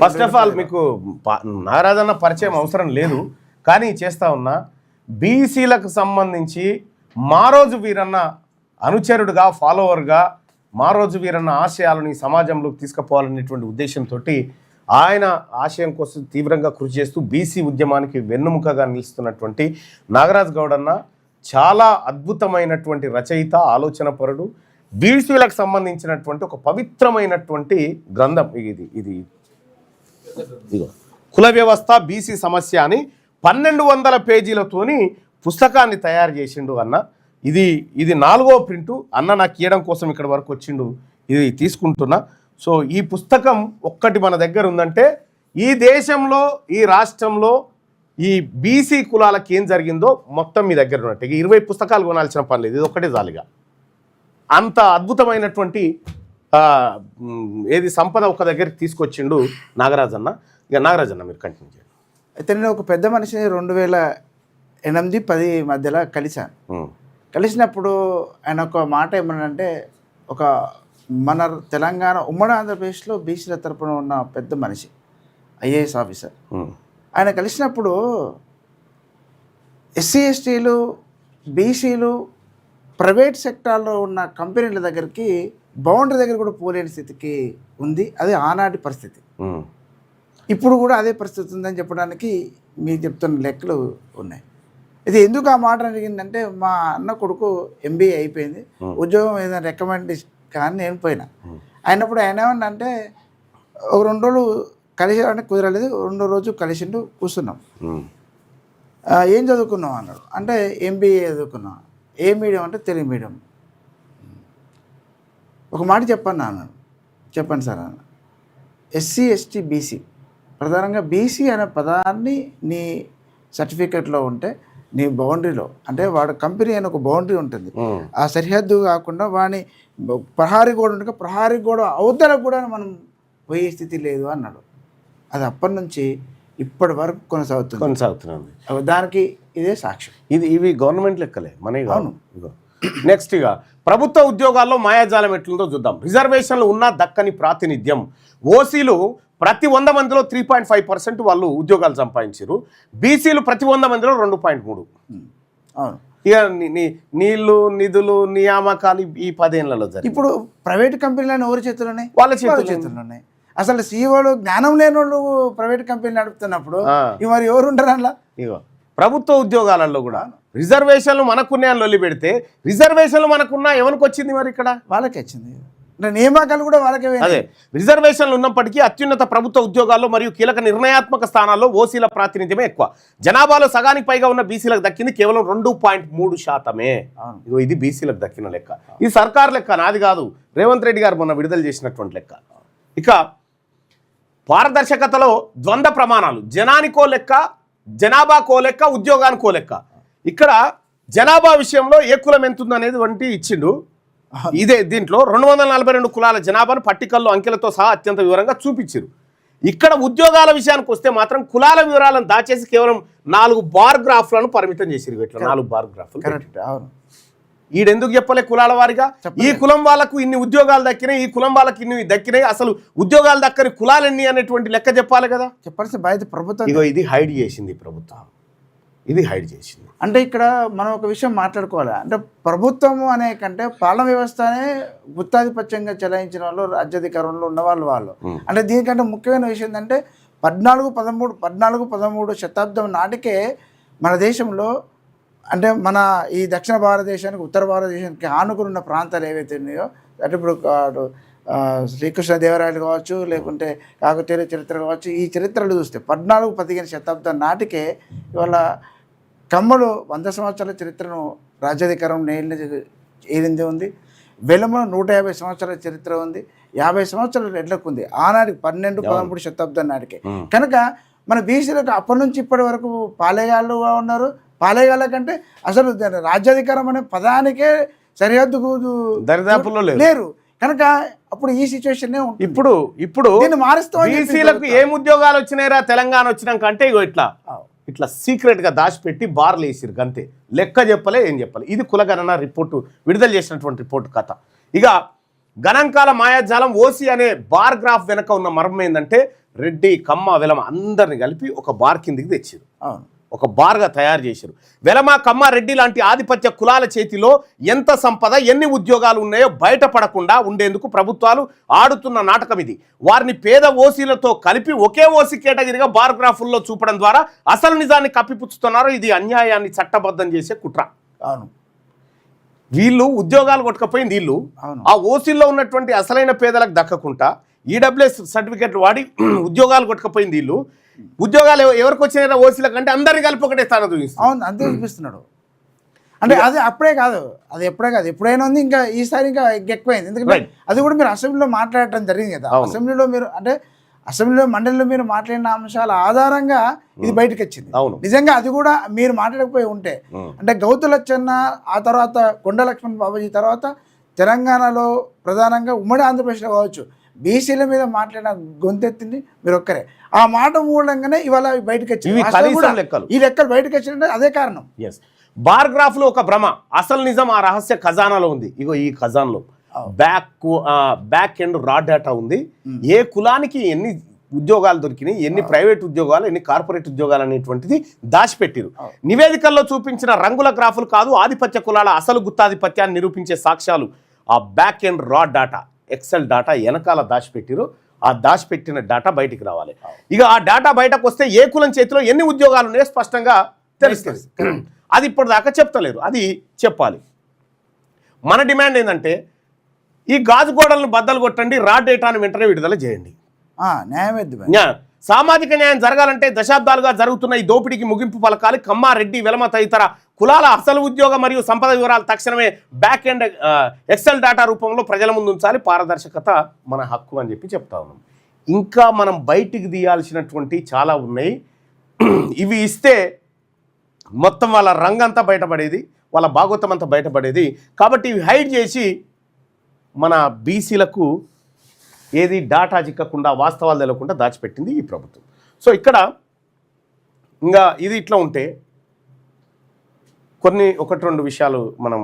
First of all మీకు నాగరాజన్న పరిచయం అవసరం లేదు, కానీ చేస్తా ఉన్నా. బీసీలకు సంబంధించి మారోజు వీరన్న అనుచరుడుగా, ఫాలోవర్గా మారోజు వీరన్న ఆశయాలను ఈ సమాజంలోకి తీసుకుపోవాలనేటువంటి ఉద్దేశంతో ఆయన ఆశయం కోసం తీవ్రంగా కృషి చేస్తూ బీసీ ఉద్యమానికి వెన్నుముకగా నిలుస్తున్నటువంటి నాగరాజ్ గౌడ్ అన్న చాలా అద్భుతమైనటువంటి రచయిత, ఆలోచనపరుడు. బీసీలకు సంబంధించినటువంటి ఒక పవిత్రమైనటువంటి గ్రంథం ఇది కుల వ్యవస్థ బీసీ సమస్య అని 1200 పేజీలతోని పుస్తకాన్ని తయారు చేసిండు అన్న. ఇది 4వ ప్రింటు అన్న నాకు ఇవ్వడం కోసం ఇక్కడ వరకు వచ్చిండు, ఇది తీసుకుంటున్నా. సో ఈ పుస్తకం ఒక్కటి మన దగ్గర ఉందంటే ఈ దేశంలో, ఈ రాష్ట్రంలో ఈ బీసీ కులాలకు ఏం జరిగిందో మొత్తం మీ దగ్గర ఉన్నట్టు. 20 పుస్తకాలు కొనాల్సిన పని లేదు, ఇది ఒక్కటే జాలిగా. అంత అద్భుతమైనటువంటి సంపద ఒక దగ్గరికి తీసుకొచ్చిండు నాగరాజన్న. ఇక నాగరాజన్న మీరు కంటిన్యూ చేయండి. అయితే నేను ఒక పెద్ద మనిషిని 2008-10 మధ్యలో కలిసినప్పుడు ఆయన ఒక మాట ఏమన్నాడంటే, మన తెలంగాణ ఉమ్మడి ఆంధ్రప్రదేశ్లో బీసీల తరపున ఉన్న పెద్ద మనిషి, ఐఏఎస్ ఆఫీసర్. ఆయన కలిసినప్పుడు ఎస్సీ ఎస్టీలు బీసీలు ప్రైవేట్ సెక్టార్లో ఉన్న కంపెనీల దగ్గరికి బౌండరీ దగ్గర కూడా పోలేని స్థితికి ఉంది. అది ఆనాటి పరిస్థితి. ఇప్పుడు కూడా అదే పరిస్థితి ఉందని చెప్పడానికి మీకు చెప్తున్న లెక్కలు ఉన్నాయి. ఇది ఎందుకు ఆ మాట అడిగిందంటే, మా అన్న కొడుకు MBA అయిపోయింది, ఉద్యోగం ఏదైనా రికమెండేషన్ కానీ నేను పోయినా. అయినప్పుడు ఆయన ఏమన్నా అంటే, ఒక 2 రోజులు కలిసి కుదరలేదు, 2వ రోజు కలిసిండు, కూర్చున్నాం. ఏం చదువుకున్నాం అన్నాడు. అంటే MBA చదువుకున్నాం. ఏ మీడియం అంటే తెలుగు మీడియం. ఒక మాట చెప్పండి అన్నాడు. చెప్పండి సార్ అన్న. ఎస్సీ ఎస్టీ బీసీ, ప్రధానంగా బీసీ అనే పదాన్ని నీ సర్టిఫికెట్లో ఉంటే, నీ బౌండరీలో అంటే వాడు కంపెనీ అని ఒక బౌండరీ ఉంటుంది, ఆ సరిహద్దు కాకుండా వాడిని ప్రహారీ గోడ ఉండగా ప్రహారీ గోడ అవతల కూడా మనం పోయే స్థితి లేదు అన్నాడు. అది అప్పటి నుంచి ఇప్పటి వరకు కొనసాగుతుంది. దానికి ఇదే సాక్ష్యం. ఇవి గవర్నమెంట్ లెక్కలే మన. అవును. నెక్స్ట్ ఇక ప్రభుత్వ ఉద్యోగాల్లో మాయాజాలం ఎట్లుందో చూద్దాం. రిజర్వేషన్లు ఉన్న దక్కని ప్రాతినిధ్యం. ఓసీలు ప్రతి 100 మందిలో 3.5% వాళ్ళు ఉద్యోగాలు సంపాదించారు. బీసీలు ప్రతి 100 మందిలో 2.3. అవును. ఇక నీళ్లు నిధులు నియామకాలు ఈ 10 ఏళ్లలో జరిగింది. ఇప్పుడు ప్రైవేట్ కంపెనీలను ఎవరి చేతుల్లోనే? వాళ్ళ చేతుల్లోనే. అసలు సీఈఓలు జ్ఞానం లేని వాళ్ళు ప్రైవేట్ కంపెనీలు నడుపుతున్నప్పుడు మరి ఎవరు ఉంటారు అలా? ఇగో ప్రభుత్వ ఉద్యోగాలలో కూడా రిజర్వేషన్లు మనకున్నాయని లొల్లి పెడితే, రిజర్వేషన్లు మనకున్నా ఎవరికి వచ్చింది మరి? ఇక్కడ వాళ్ళకి వచ్చింది. నియామకాలు కూడా వాళ్ళకే. అదే రిజర్వేషన్లు ఉన్నప్పటికీ అత్యున్నత ప్రభుత్వ ఉద్యోగాల్లో మరియు కీలక నిర్ణయాత్మక స్థానాల్లో ఓసీల ప్రాతినిధ్యమే ఎక్కువ. జనాభాలో సగానికి పైగా ఉన్న బీసీలకు దక్కింది కేవలం 2.3%. ఇది బీసీలకు దక్కిన లెక్క. ఇది సర్కార్ లెక్క, నాది కాదు. రేవంత్ రెడ్డి గారు మొన్న విడుదల చేసినటువంటి లెక్క. ఇక పారదర్శకతలో ద్వంద్వ ప్రమాణాలు. జనానికో లెక్క, జనాభాకో లెక్క, ఉద్యోగానికో లెక్క. ఇక్కడ జనాభా విషయంలో ఏ కులం ఎంత ఉందనేది వంటి ఇచ్చిండు. ఇదే దీంట్లో 242 కులాల జనాభాను పట్టికల్లో అంకెలతో సహా అత్యంత వివరంగా చూపించారు. ఇక్కడ ఉద్యోగాల విషయానికి వస్తే మాత్రం కులాల వివరాలను దాచేసి కేవలం 4 బార్ గ్రాఫ్లను పరిమితం చేసిరు. ఇట్లా 4 బార్ గ్రాఫ్లు. ఈడెందుకు చెప్పలే కులాల వారిగా? ఈ కులం వాళ్ళకు ఇన్ని ఉద్యోగాలు దక్కినాయి, ఈ కులం వాళ్ళకి ఇన్ని దక్కినాయి, అసలు ఉద్యోగాలు దక్కని కులాలు ఎన్ని అనేటువంటి లెక్క చెప్పాలి కదా. చెప్పాల్సిన బాధ్యత ప్రభుత్వం. ఇది హైడ్ చేసింది ప్రభుత్వం. ఇది హైడ్ చేసింది. అంటే ఇక్కడ మనం ఒక విషయం మాట్లాడుకోవాలి. అంటే ప్రభుత్వము అనే కంటే పాలన వ్యవస్థనే గుత్తాధిపత్యంగా చెలాయించిన వాళ్ళు, రాజ్యాధికారంలో ఉన్న వాళ్ళు. అంటే దీనికంటే ముఖ్యమైన విషయం ఏంటంటే 14-13 శతాబ్దం నాటికే మన దేశంలో, అంటే మన ఈ దక్షిణ భారతదేశానికి ఉత్తర భారతదేశానికి ఆనుకుని ఉన్న ప్రాంతాలు ఏవైతే ఉన్నాయో, అంటే ఇప్పుడు శ్రీకృష్ణదేవరాయలు కావచ్చు, లేకుంటే కాకతీయ చరిత్ర కావచ్చు, ఈ చరిత్రలు చూస్తే 14-15 శతాబ్దం నాటికే ఇవాళ కమ్మలు 100 సంవత్సరాల చరిత్రను రాజ్యాధికారం ఏలింది ఉంది. వెలుమ 150 సంవత్సరాల చరిత్ర ఉంది. 50 సంవత్సరాల ఎడ్లకు ఉంది ఆనాటికి 12-13 శతాబ్దం నాటికే. కనుక మన బీసీలకు అప్పటి నుంచి ఇప్పటి వరకు పాలేగాళ్ళుగా ఉన్నారు. పాలేగాళ్ళ కంటే అసలు రాజ్యాధికారం అనే పదానికే సరిహద్దు దరిదాపుల్లో లేరు. కనుక అప్పుడు ఈ సిచ్యువేషన్ ఇప్పుడు దీన్ని మారుస్తాం. బీసీలకు ఏం ఉద్యోగాలు వచ్చినాయిరా తెలంగాణ వచ్చినాక అంటే ఇట్లా సీక్రెట్గా దాచిపెట్టి బార్లు వేసిరు అంతే. లెక్క చెప్పలే, ఏం చెప్పలే. ఇది కులగణన రిపోర్టు విడుదల చేసినటువంటి రిపోర్టు కథ. ఇక గణాంకాల మాయాజాలం. ఓసీ అనే బార్ గ్రాఫ్ వెనక ఉన్న మర్మం ఏంటంటే రెడ్డి కమ్మ వెలమ అందరిని కలిపి ఒక బార్ కిందికి తెచ్చారు, అవును. ఒక బార్గా తయారు చేశారు. వెలమ కమ్మ రెడ్డి లాంటి ఆధిపత్య కులాల చేతిలో ఎంత సంపద ఎన్ని ఉద్యోగాలు ఉన్నాయో బయటపడకుండా ఉండేందుకు ప్రభుత్వాలు ఆడుతున్న నాటకం ఇది. వారిని పేద ఓసీలతో కలిపి ఒకే ఓసీ కేటగిరీగా బార్గ్రాఫుల్లో చూపడం ద్వారా అసలు నిజాన్ని కప్పిపుచ్చుతున్నారు. ఇది అన్యాయాన్ని చట్టబద్ధం చేసే కుట్ర. అవును. వీళ్ళు ఉద్యోగాలు కొట్టకపోయింది వీళ్ళు, ఆ ఓసీల్లో ఉన్నటువంటి అసలైన పేదలకు దక్కకుండా ఈడబ్ల్యూఎస్ సర్టిఫికెట్లు వాడి ఉద్యోగాలు కొట్టకపోయింది వీళ్ళు. ఉద్యోగాలు ఎవరికి వచ్చిన ఓసీల కంటే అందరినీ కలిపి ఒకటే స్థానం చూపిస్తారు. అవును, అంతే చూపిస్తున్నాడు. అంటే అది అప్పుడే కాదు, అది ఎప్పుడే కాదు, ఎప్పుడైనా ఉంది. ఇంకా ఈసారి ఇంకా ఎక్కువైంది. ఎందుకంటే అది కూడా మీరు అసెంబ్లీలో మాట్లాడటం జరిగింది కదా. అసెంబ్లీలో మీరు అంటే అసెంబ్లీలో మండలిలో మీరు మాట్లాడిన అంశాల ఆధారంగా ఇది బయటకు వచ్చింది. నిజంగా అది కూడా మీరు మాట్లాడకపోయి ఉంటే, అంటే గౌతు లచ్చన్న ఆ తర్వాత కొండ లక్ష్మణ్ బాబాజీ తర్వాత తెలంగాణలో ప్రధానంగా ఉమ్మడి ఆంధ్రప్రదేశ్లో కావచ్చు బీసీల మీద మాట్లాడిన గొంతెత్తింది మీరు ఒక్కరే. ఆ మాట మూలంగానే ఇవాళ బయటకు వచ్చింది. ఈ లెక్కలు బయటకు వచ్చిందంటే అదే కారణం. బార్గ్రాఫ్ లో ఒక భ్రమ, అసలు నిజం ఆ రహస్య ఖజానాలో ఉంది. ఇగో ఈ ఖజానాలో బ్యాక్ ఎండ్ రా డేటా ఉంది. ఏ కులానికి ఎన్ని ఉద్యోగాలు దొరికినాయి, ఎన్ని ప్రైవేట్ ఉద్యోగాలు, ఎన్ని కార్పొరేట్ ఉద్యోగాలు అనేటువంటిది దాచిపెట్టిరు. నివేదికల్లో చూపించిన రంగుల గ్రాఫులు కాదు, ఆధిపత్య కులాల అసలు గుత్తాధిపత్యాన్ని నిరూపించే సాక్ష్యాలు. ఆ back end raw data, Excel data వెనకాల దాచిపెట్టిరు. ఆ దాచిపెట్టిన డేటా బయటికి రావాలి. ఇక ఆ డేటా బయటకు వస్తే ఏ కులం చేతిలో ఎన్ని ఉద్యోగాలు ఉన్నాయో స్పష్టంగా తెలుస్తుంది. అది ఇప్పటిదాకా చెప్తలేరు, అది చెప్పాలి. మన డిమాండ్ ఏంటంటే ఈ గాజు గోడలను బద్దలు కొట్టండి, రా డేటాను వెంటనే విడుదల చేయండి. సామాజిక న్యాయం జరగాలంటే దశాబ్దాలుగా జరుగుతున్న ఈ దోపిడీకి ముగింపు పలకాలి. కమ్మ రెడ్డి వెలమ తదితర కులాల అసలు ఉద్యోగ మరియు సంపద వివరాలు తక్షణమే బ్యాక్ ఎండ్ ఎక్సెల్ డేటా రూపంలో ప్రజల ముందు ఉంచాలి. పారదర్శకత మన హక్కు అని చెప్పి చెప్తా ఉన్నాం. ఇంకా మనం బయటికి తీయాల్సినటువంటి చాలా ఉన్నాయి. ఇవి ఇస్తే మొత్తం వాళ్ళ రంగంతా బయటపడేది, వాళ్ళ భాగోతం అంతా బయటపడేది. కాబట్టి ఇవి హైడ్ చేసి మన బీసీలకు ఏది డాటా చిక్కకుండా వాస్తవాలు తెలియకుండా దాచిపెట్టింది ఈ ప్రభుత్వం. సో ఇక్కడ ఇంకా ఇది ఇట్లా ఉంటే ఒకటి రెండు విషయాలు మనం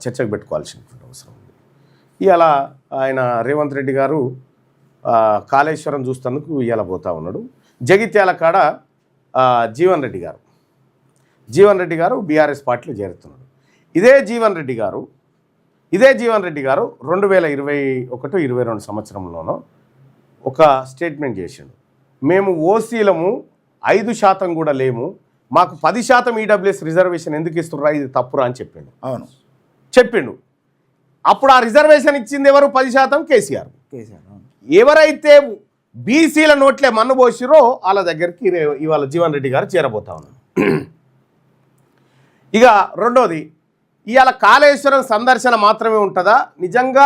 చర్చకు పెట్టుకోవాల్సినటువంటి అవసరం ఉంది. ఇవాళ ఆయన రేవంత్ రెడ్డి గారు కాళేశ్వరం చూస్తేందుకు ఇవాళ పోతా ఉన్నాడు. జగిత్యాల కాడ జీవన్ రెడ్డి గారు బీఆర్ఎస్ పార్టీలో చేరుతున్నాడు. ఇదే జీవన్ రెడ్డి గారు 2021-22 సంవత్సరంలోనో ఒక స్టేట్మెంట్ చేసిండు. మేము ఓసీలము 5% కూడా లేము, మాకు 10% ఈడబ్ల్యూఎస్ రిజర్వేషన్ ఎందుకు ఇస్తుర్రా, ఇది తప్పురా అని చెప్పిండు. అప్పుడు ఆ రిజర్వేషన్ ఇచ్చింది ఎవరు? 10% కేసీఆర్. ఎవరైతే బీసీల నోట్లే మన్ను పోసిరో వాళ్ళ దగ్గరికి ఇవాళ జీవన్ రెడ్డి గారు చేరబోతా ఉన్నారు. ఇక రెండోది, ఇవాళ కాళేశ్వరం సందర్శన మాత్రమే ఉంటుందా? నిజంగా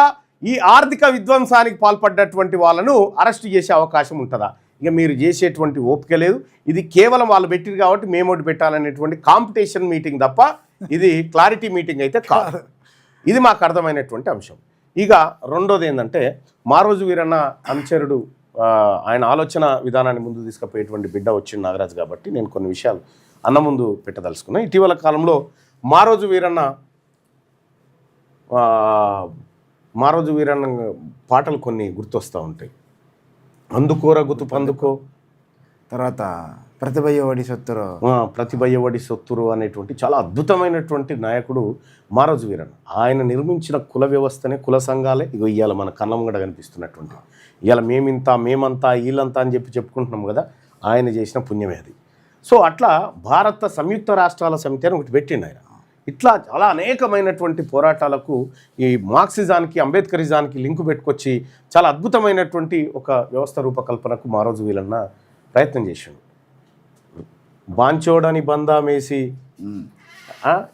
ఈ ఆర్థిక విధ్వంసానికి పాల్పడ్డటువంటి వాళ్ళను అరెస్ట్ చేసే అవకాశం ఉంటుందా? ఇక మీరు చేసేటువంటి ఓపిక లేదు. ఇది కేవలం వాళ్ళు పెట్టిరు కాబట్టి మేము ఒకటి పెట్టాలనేటువంటి కాంపిటీషన్ మీటింగ్ తప్ప ఇది క్లారిటీ మీటింగ్ అయితే కాదు. ఇది మాకు అర్థమైనటువంటి అంశం. ఇక రెండోది ఏంటంటే, మారోజు వీరన్న అనుచరుడు ఆయన ఆలోచన విధానాన్ని ముందు తీసుకుపోయేటువంటి బిడ్డ వచ్చింది నాగరాజు కాబట్టి నేను కొన్ని విషయాలు అన్న ముందు పెట్టదలుచుకున్నాను. ఇటీవల కాలంలో మారోజు వీరన్న పాటలు కొన్ని గుర్తొస్తూ ఉంటాయి. అందుకోర గుతు పందుకో, తర్వాత ప్రతిభయ్యవడి సొత్తురు అనేటువంటి చాలా అద్భుతమైనటువంటి నాయకుడు మారోజు వీరన్న. ఆయన నిర్మించిన కుల వ్యవస్థనే, కుల సంఘాలే ఇగో ఇవాళ మన కన్నమ్మగడ కనిపిస్తున్నటువంటి. ఇవాళ మేమంతా వీళ్ళంతా అని చెప్పుకుంటున్నాం కదా, ఆయన చేసిన పుణ్యమే అది. సో అట్లా భారత సంయుక్త రాష్ట్రాల సమితి అని ఒకటి పెట్టిండు ఆయన. ఇట్లా చాలా అనేకమైనటువంటి పోరాటాలకు ఈ మార్క్సిజానికి, అంబేద్కరిజానికి లింకు పెట్టుకొచ్చి చాలా అద్భుతమైనటువంటి ఒక వ్యవస్థ రూపకల్పనకు మారోజు వీరన్న ప్రయత్నం చేసిండు. బాంచోడని బందామేసి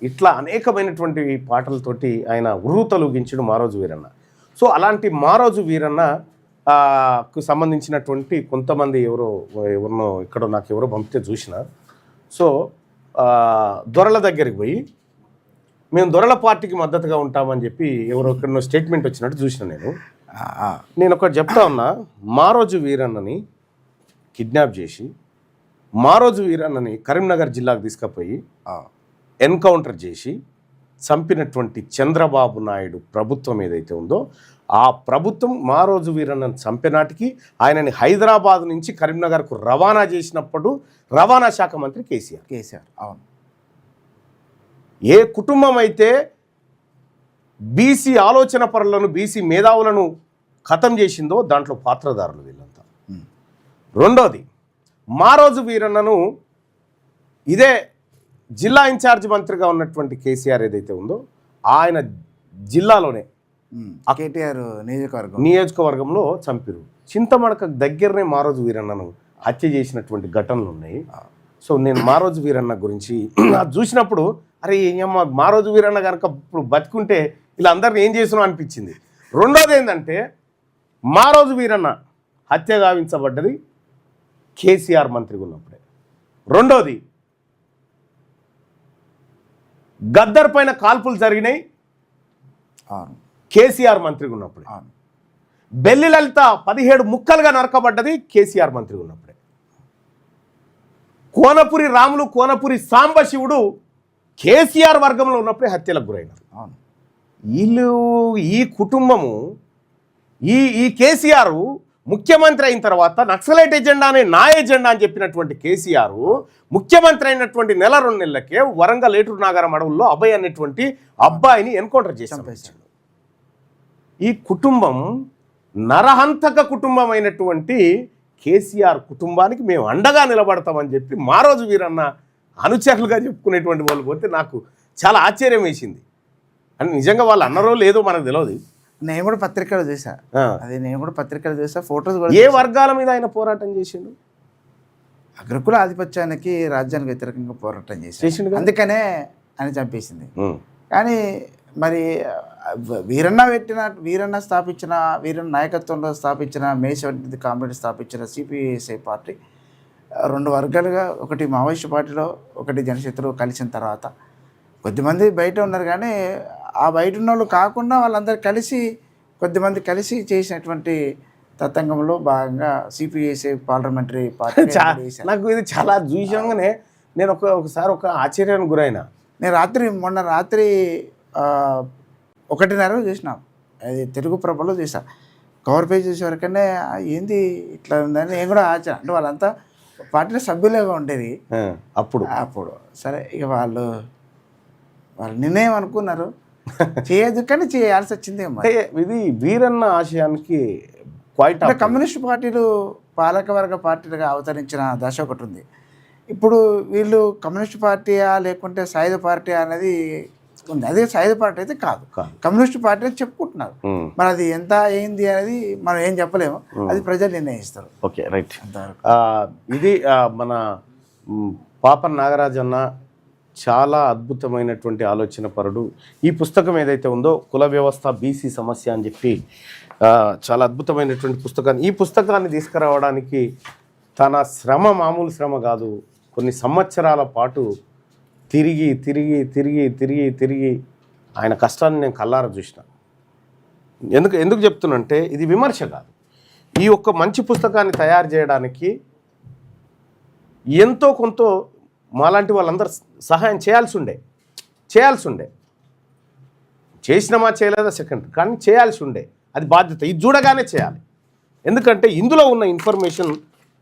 ఇట్లా అనేకమైనటువంటి పాటలతోటి ఆయన ఉర్రూతలూగించుడు మారోజు వీరన్న. సో అలాంటి మారోజు వీరన్నకు సంబంధించినటువంటి కొంతమంది ఎవరినో ఇక్కడ నాకు ఎవరో పంపితే చూసిన. సో దొరల దగ్గరికి పోయి మేము దొరల పార్టీకి మద్దతుగా ఉంటామని చెప్పి ఎక్కడో స్టేట్మెంట్ వచ్చినట్టు చూసిన. నేను ఒకటి చెప్తా ఉన్నా, మారోజు వీరన్నని కిడ్నాప్ చేసి మారోజు వీరన్నని కరీంనగర్ జిల్లాకు తీసుకుపోయి ఎన్కౌంటర్ చేసి చంపినటువంటి చంద్రబాబు నాయుడు ప్రభుత్వం ఏదైతే ఉందో ఆ ప్రభుత్వం మారోజు వీరన్నను చంపినాటికి ఆయనని హైదరాబాద్ నుంచి కరీంనగర్కు రవాణా చేసినప్పుడు రవాణా శాఖ మంత్రి కేసీఆర్. అవును. ఏ కుటుంబం అయితే బీసీ ఆలోచన పరులను బీసీ మేధావులను ఖతం చేసిందో దాంట్లో పాత్రదారులు వీళ్ళంతా. రెండోది, మారోజు వీరన్నను ఇదే జిల్లా ఇన్ఛార్జ్ మంత్రిగా ఉన్నటువంటి కేసీఆర్ ఏదైతే ఉందో ఆయన జిల్లాలోనే కేటీఆర్ నియోజకవర్గంలో చంపిరు. చింతమడక దగ్గరనే మారోజు వీరన్నను హత్య చేసినటువంటి ఘటనలు ఉన్నాయి. సో నేను మారోజు వీరన్న గురించి చూసినప్పుడు అరే ఏమమ్మా మారోజు వీరన్న కనుక ఇప్పుడు బతుకుంటే ఇలా అందరిని ఏం చేసినా అనిపించింది. రెండోది ఏంటంటే మారోజు వీరన్న హత్య గావించబడ్డది కేసీఆర్ మంత్రిగా ఉన్నప్పుడే. రెండోది గద్దర్ పైన కాల్పులు జరిగినాయి కేసీఆర్ మంత్రిగా ఉన్నప్పుడే. బెల్లి లలిత 17 ముక్కలుగా నరకబడ్డది కేసీఆర్ మంత్రిగా ఉన్నప్పుడే. కోనపురి రాములు కోనపురి సాంబశివుడు కేసీఆర్ వర్గంలో ఉన్నప్పుడే హత్యలకు గురైనారు. వీళ్ళు ఈ కుటుంబము ఈ కేసీఆర్ ముఖ్యమంత్రి అయిన తర్వాత నక్సలైట్ ఎజెండానే నా ఎజెండా అని చెప్పినటువంటి కేసీఆర్ ముఖ్యమంత్రి అయినటువంటి నెల 2 నెలలకే వరంగల్ ఏటూరు నాగారం అడవుల్లో అభయ్ అనేటువంటి అబ్బాయిని ఎన్కౌంటర్ చేశారు. ఈ కుటుంబం నరహంతక కుటుంబం అయినటువంటి కేసీఆర్ కుటుంబానికి మేము అండగా నిలబడతామని చెప్పి మారోజు వీరన్న అనుచరులుగా చెప్పుకునేటువంటి వాళ్ళు పోతే నాకు చాలా ఆశ్చర్యం వేసింది. అని నిజంగా వాళ్ళు అన్నారో లేదో మనకు తెలియదు. నేను కూడా పత్రికలు చూసా, అది నేను కూడా పత్రికలు చూసా, ఫోటోస్ కూడా. ఏ వర్గాల మీద ఆయన పోరాటం చేసిండు? అగ్రకుల ఆధిపత్యానికి రాజ్యానికి వ్యతిరేకంగా పోరాటం చేసిండు, అందుకనే ఆయన చంపేసింది. కానీ మరి వీరన్న స్థాపించిన వీరన్న నాయకత్వంలో స్థాపించిన మేషవతి కామ్రేడ్ స్థాపించిన సిపిఐ పార్టీ 2 వర్గాలుగా, ఒకటి మావోయిస్టు పార్టీలో ఒకటి జనశత్రు కలిసిన తర్వాత కొద్దిమంది బయట ఉన్నారు. కానీ ఆ బయట ఉన్న వాళ్ళు కాకుండా వాళ్ళందరూ కలిసి కొద్దిమంది కలిసి చేసినటువంటి తతంగంలో భాగంగా సిపిఐ పార్లమెంటరీ పార్టీ. నాకు ఇది చాలా చూసాగానే నేను ఒకసారి ఒక ఆశ్చర్యానికి గురైనా. నేను మొన్న రాత్రి 1:30 చూసినా, అది తెలుగు ప్రభలో చూసా. కవర్ పేజ్ చూసే వరకనే ఏంది ఇట్లా ఉందని నేను కూడా ఆచరణ. అంటే వాళ్ళంతా పార్టీలో సభ్యులుగా ఉండేది అప్పుడు. సరే ఇక వాళ్ళు నిర్ణయం అనుకున్నారు, చేయదు కానీ చేయాల్సి వచ్చింది. ఇది వీరన్న ఆశయానికి క్వైట్. కమ్యూనిస్ట్ పార్టీలు పాలకవర్గ పార్టీలుగా అవతరించిన దశ ఒకటి ఉంది. ఇప్పుడు వీళ్ళు కమ్యూనిస్ట్ పార్టీయా లేకుంటే సాయుధ పార్టీ అనేది ఉంది. అదే సాయుధ పార్టీ అయితే కాదు, కమ్యూనిస్ట్ పార్టీ అని చెప్పుకుంటున్నారు. మరి అది ఎంత అయింది అనేది మనం ఏం చెప్పలేము, అది ప్రజలు నిర్ణయిస్తారు. Okay, right. ఇది మన పాపన్ నాగరాజ్ అన్న చాలా అద్భుతమైనటువంటి ఆలోచన పరుడు. ఈ పుస్తకం ఏదైతే ఉందో కుల వ్యవస్థ బీసీ సమస్య అని చెప్పి చాలా అద్భుతమైనటువంటి పుస్తకాన్ని, ఈ పుస్తకాన్ని తీసుకురావడానికి తన శ్రమ మామూలు శ్రమ కాదు. కొన్ని సంవత్సరాల పాటు తిరిగి తిరిగి తిరిగి తిరిగి తిరిగి ఆయన కష్టాన్ని నేను కళ్ళారా చూసిన. ఎందుకు చెప్తున్నంటే ఇది విమర్శ కాదు. ఈ ఒక్క మంచి పుస్తకాన్ని తయారు చేయడానికి ఎంతో కొంత మాలాంటి వాళ్ళందరూ సహాయం చేయాల్సి ఉండే. చేసినామా చేయలేదా సెకండ్, కానీ చేయాల్సి ఉండే, అది బాధ్యత. ఇది చూడగానే చేయాలి. ఎందుకంటే ఇందులో ఉన్న ఇన్ఫర్మేషన్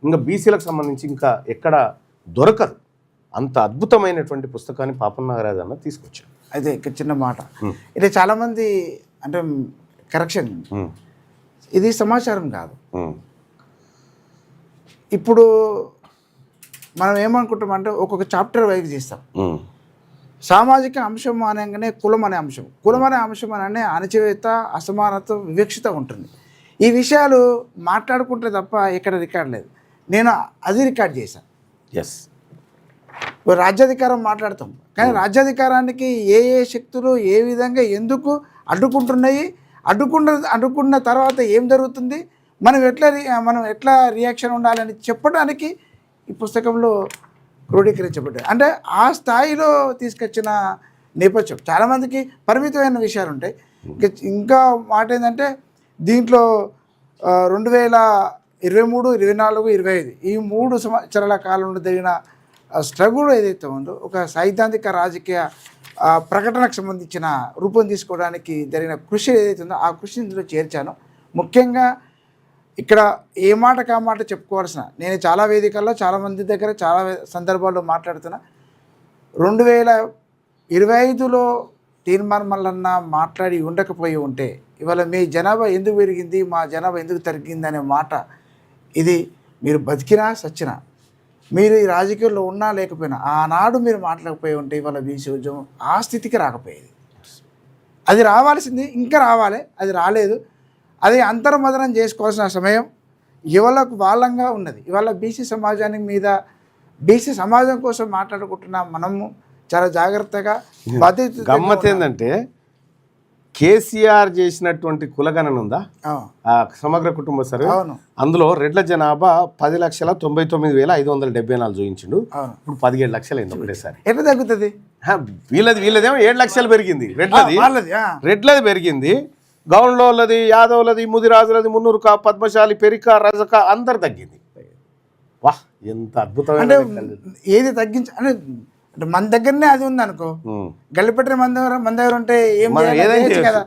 ఇంకా బీసీలకు సంబంధించి ఇంకా ఎక్కడ దొరకదు. అంత అద్భుతమైనటువంటి పుస్తకాన్ని పాపన్ నాగరాజ్ అన్న తీసుకొచ్చాడు. అయితే ఇక్కడ చిన్న మాట, ఇది చాలామంది అంటే కరెక్షన్, ఇది సమాచారం కాదు. ఇప్పుడు మనం ఏమనుకుంటామంటే ఒక్కొక్క చాప్టర్ వైజ్ చేస్తాం. సామాజిక అంశం అనగానే కులం అనే అంశం అనే అణచివేత, అసమానత, వివక్షత ఉంటుంది. ఈ విషయాలు మాట్లాడుకుంటే తప్ప ఎక్కడ రికార్డ్ లేదు. నేను అది రికార్డ్ చేశాను. ఎస్, రాజ్యాధికారం మాట్లాడతాం, కానీ రాజ్యాధికారానికి ఏ శక్తులు ఏ విధంగా ఎందుకు అడ్డుకుంటున్నాయి, అడ్డుకున్న తర్వాత ఏం జరుగుతుంది, మనం ఎట్లా రియాక్షన్ ఉండాలని చెప్పడానికి ఈ పుస్తకంలో క్రోడీకరించబడ్డాయి. అంటే ఆ స్థాయిలో తీసుకొచ్చిన నేపథ్యం. చాలామందికి పరిమితమైన విషయాలు ఉంటాయి. ఇంకా మాట ఏంటంటే దీంట్లో 2023, 24, 25 ఈ 3 సంవత్సరాల కాలంలో జరిగిన స్ట్రగుల్ ఏదైతే ఉందో ఒక సైద్ధాంతిక రాజకీయ ప్రకటనకు సంబంధించిన రూపం తీసుకోవడానికి జరిగిన కృషి ఏదైతే ఉందో ఆ కృషిని ఇందులో చేర్చాను. ముఖ్యంగా ఇక్కడ ఏ మాట కా మాట చెప్పుకోవాల్సిన, నేను చాలా వేదికల్లో చాలామంది దగ్గర చాలా సందర్భాల్లో మాట్లాడుతున్నా, 2025లో తీర్మానం మల్లన్న మాట్లాడి ఉండకపోయి ఉంటే ఇవాళ మీ జనాభా ఎందుకు పెరిగింది, మా జనాభా ఎందుకు తగ్గింది అనే మాట, ఇది మీరు బతికినా సచ్చినా, మీరు ఈ రాజకీయాల్లో ఉన్నా లేకపోయినా ఆనాడు మీరు మాట్లాడకపోయి ఉంటే ఇవాళ బీసీ ఉద్యమం ఆ స్థితికి రాకపోయేది. అది రావాల్సింది, ఇంకా రావాలి, అది రాలేదు. అది అంతర్మదనం చేసుకోవాల్సిన సమయం ఇవాళకు వాళ్ళంగా ఉన్నది. ఇవాళ బీసీ సమాజానికి మీద, బీసీ సమాజం కోసం మాట్లాడుకుంటున్న మనము చాలా జాగ్రత్తగా బాధ్యత. గమ్మత్ ఏంటంటే కేసీఆర్ చేసినటువంటి కులగణన ఉందా, ఆ సమగ్ర కుటుంబ సర్వే, అవును, అందులో రెడ్ల జనాభా 10,99,574 చూపించిండు. అవును, ఇప్పుడు 17 లక్షలు అయింది ఒకటేసారి. ఎట్లా తగ్గుతుంది? వీళ్ళదేమో 7 లక్షలు పెరిగింది. రెడ్లది వాళ్ళది రెడ్లది పెరిగింది, గౌన్లోళ్ళది, యాదవులది, ముదిరాజులది, మున్నూరుక, పద్మశాలి, పెరిక, రజక అందరు తగ్గింది. వాహ్, ఎంత అద్భుతమైన అంటే ఏది అంటే మన దగ్గరనే అది ఉంది అనుకో, గల్లిపెట్టిన మన దగ్గర ఉంటే ఏం చేయొచ్చు కదా.